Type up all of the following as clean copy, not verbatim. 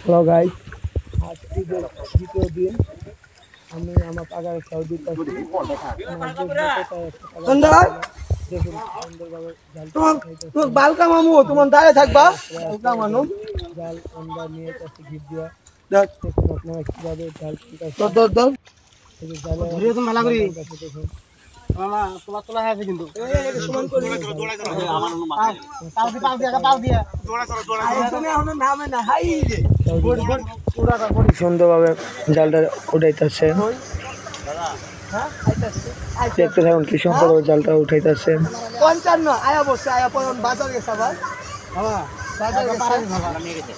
Hello guys, আজ ঈদের দ্বিতীয় দিন। আমি আমার পাগার সৌদি দেখুন সুন্দরভাবে বালকা মামু তোমার দাঁড়িয়ে থাকবা জাল আমরা নিয়ে কাছে ঘির দিয়া দেখুন আপনারা কিভাবে জাল দেখুন মামা তোলা তোলা আছে কিন্তু সমান করে আমার পাও দিয়া নামে না হাই রে সুন্দরভাবে জালটা উঠাইতেছে। দেখতে থাকুন কি সুন্দর জালটা উঠাইতেছে। 55 আয়া বসে আয়া পরন বাজার গেছে আবার বাবা বাজার গেছে নিয়ে গেছে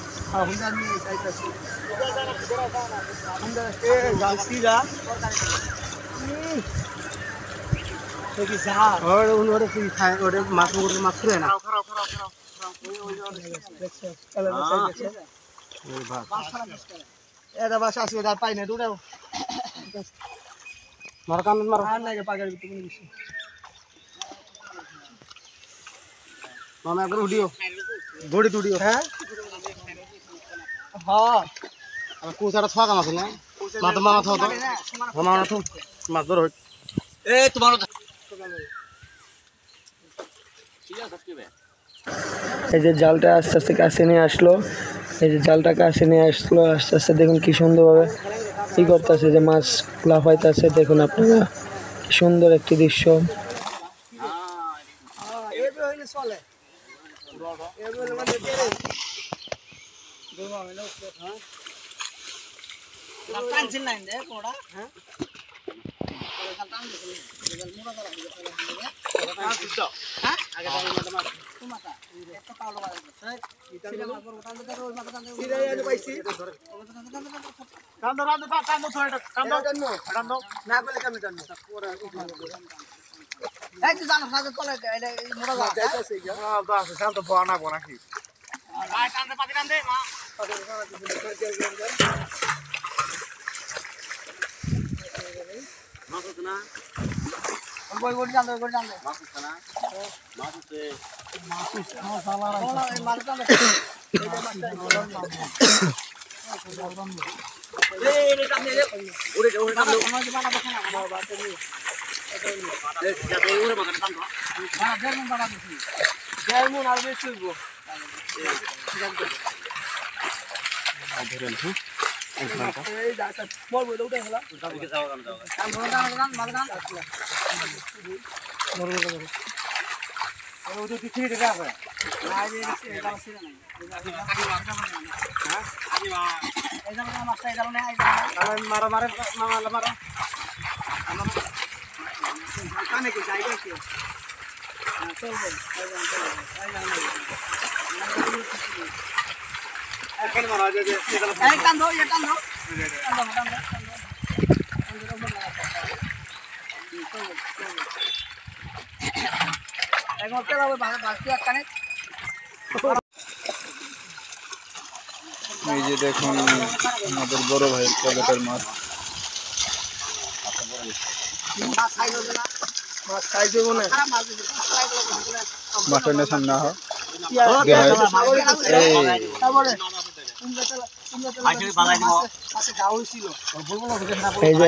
হুন্ডা নিয়ে যাইতাছে হুন্ডা এ গালসি যা কি যা ওরে ওরে কি খায় ওরে মাছ ওরে মাছ করে না খারাপ দেখছো চলে গেছে ওই বাস এটা বাস আসবে আর পাই না দূরে মার কান মার আর লাগে পাগল ভিতরে কোন কিছু মামা একবার উঠিও ঘড়ি উঠিও হ্যাঁ হ্যাঁ আর কোসাটা ছকা মাছ না মাথা মামা থাও তো মামা না তো মাছ ধর এ তোমার এই যে জালটা আস্তে আস্তে কাছে নিয়ে আসলো, এই যে জালটা কাছে নিয়ে আসলো আস্তে আস্তে দেখুন কি সুন্দরভাবে কি করতেছে যে মাছ লাফাইতেছে। দেখুন আপনারা কি সুন্দর একটি দৃশ্য। এই যে দেখুন আমাদের বড় ভাইয়ের পকেটের মাছ মাটনের সামনে এই যে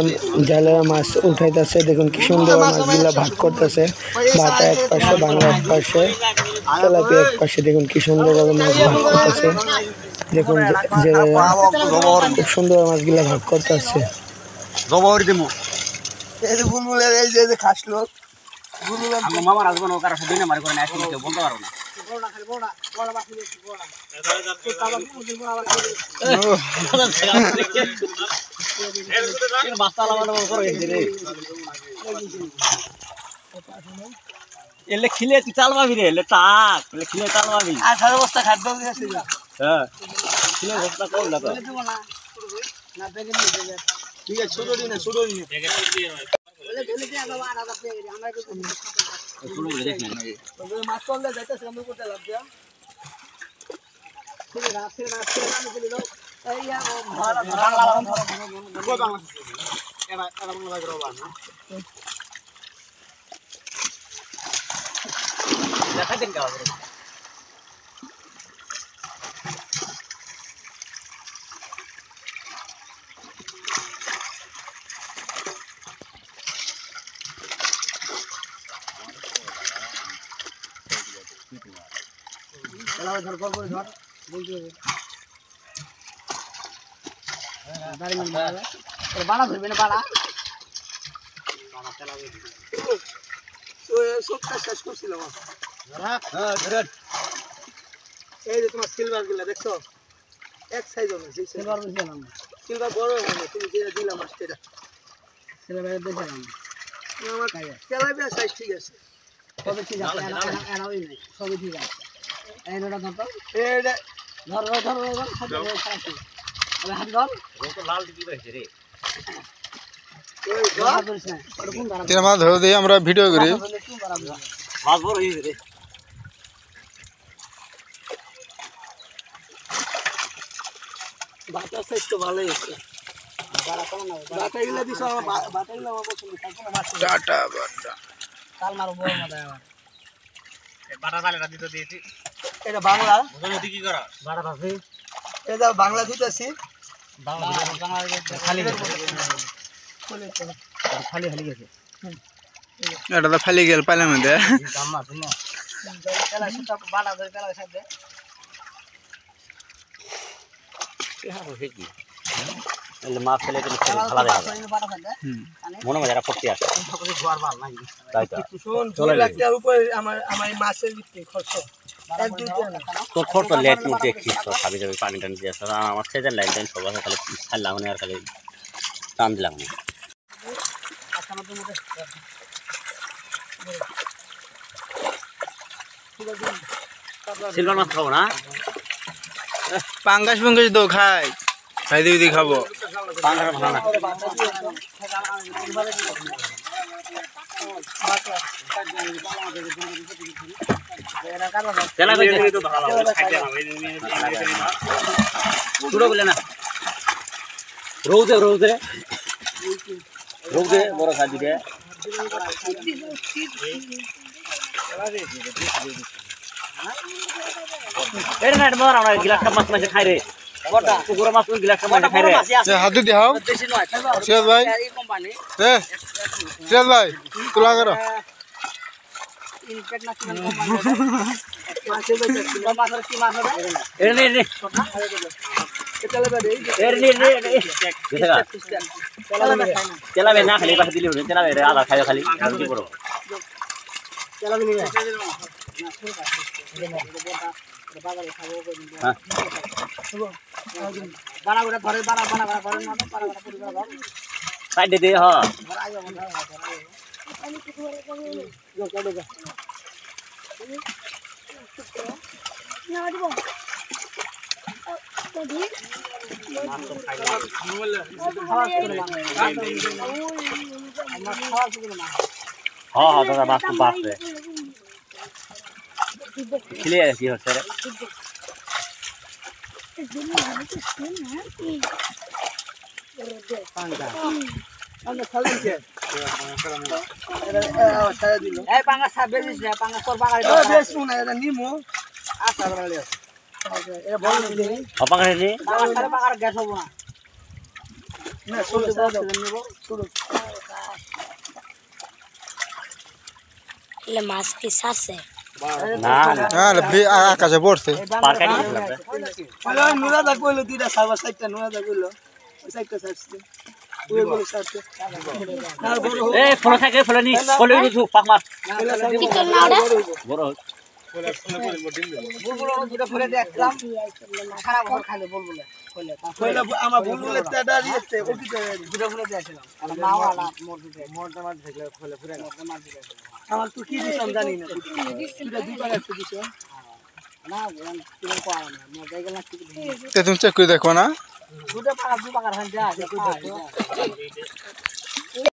জালে মাছ উঠাইতেছে। দেখুন কি সুন্দর মাছগুলা ভাগ করতেছে, ভাটা এক পাশে বাংলা এক পাশে তেলাপিয়া এক পাশে। দেখুন কি সুন্দরভাবে মাছ ভাগ করতেছে। দেখুন খুব সুন্দর মাছগুলা ভাগ করতেছে। মামার আসবেন ওকার সাথে না মারি করে না আসলে কেউ বলতে পারো না এলে খিলে তুই চাল পাবি রে এলে তাক এলে খিলে চাল পাবি 18 বস্তা খাদ্য দিয়েছে হ্যাঁ খিলে বস্তা কম না তো না বেগে নিয়ে যাবে ঠিক আছে ছোট দিন বেগে দিয়ে বলে ঢেলে দিয়ে আবার আলাদা পেয়ে গেছে আমরা শুরু করে দেখ না ওই মাছ চললে যাইতেছে আমরা করতে লাভ দিয়া ঠিক আছে রাতে আমি বলি দাও এই ও বাংলা এরা বাংলা লাগে রবা না দেখা দিন কাজ বাড়া ধরবে না বাড়া সবটা শেষ করছিলাম এই যে তোমার সিলভার গুলা দেখছো এক সাইজ হবে সিলভার বুঝলাম সিলভার বড় হবে তুমি যেটা দিলাম আজকে এটা সিলভারের দেখলাম আমার তেলাপিয়া সাইজ ঠিক আছে সবই ঠিক আছে এনাই নাই সবই ঠিক আছে এই নোটা ধর এইটা ধর হাত ধর তো লাল দিবি হইছে রে তিন মাছ ধরে দিয়ে আমরা ভিডিও করি মাছ বড় হইছে রে বাটা সাইজ তো ভালোই আছে বাটা গুলা দিছো বাটা গুলা আমার পছন্দ কোনো মাছ টাটা বাটা কাল মারো বড় মাছ আবার এই বাটা জালেটা দিতে দিয়েছি এটা বাংলা বুঝামতি কি করা বাটা আছে এটা বাংলা দিতেছি বাংলা খালি খালি গেছে এটা তো ফালি গেল পাইলাম দে দাম মাছ না তেলা সুতা বাটা ধরে তেলা সাথে এলে মাছ ফেলে দিলে ভালো দেখা মনে মনে পড়তে আসে তাই তো চলে লাগতে উপরে আমার মাছের ভিতরে খরচ তোর খরচ লেট মু দেখিস তো খাবি যাবে পানি টানি দিয়ে আমার সেজের লাইন টাইন সব আছে খালি ছাড়লাম না আর খালি টান দিলাম না সিলভার মাছ খাবো না পাঙ্গাস তো খাই খাই দিয়ে খাবো পাঙ্গাস ভালো না রোজে বড় খাই দিবে গিলাসটা মাছ মাছ খাই রে পুকুরের মাছ গিলাসটা মাছ খাই রে হাত দিয়ে হাও সিরাজ ভাই সিরাজ ভাই তুলা করো তেলাবে না খালি পাশে দিলে তেলাবে আদা খাই খালি বড় সাইডে দে হ্যাঁ হ্যাঁ দাদা মাছ খুব বাঁচবে খেলে কি হচ্ছে রে মাছ কি সারছে আকাশে পড়ছে নুরাদা কইলো দুইটা সাবা সাইডটা নুরাদা কইলো সাইডটা সাইডটা এ ফলো থাকে ফলো নি ফলো দিছু পাক মাছ বড় বুলবুল দুটো ফলে দেখলাম সারা বছর খাইলে বুলবুলে কইলা আমার বুলবুলের তেডা দিতে ওদিকে দুটো ফলে দিয়েছিলাম আর মাওয়ালা মোরটা মাছ দেখলে ফলে ফুরে মাছ দিয়েছিলাম আমার তো কি দিছাম জানি না দুটো দুই পারে দিছ না তুমি কোয়া না মোর জায়গা না তুমি চেক করে দেখো না দুটো পাকা হান যা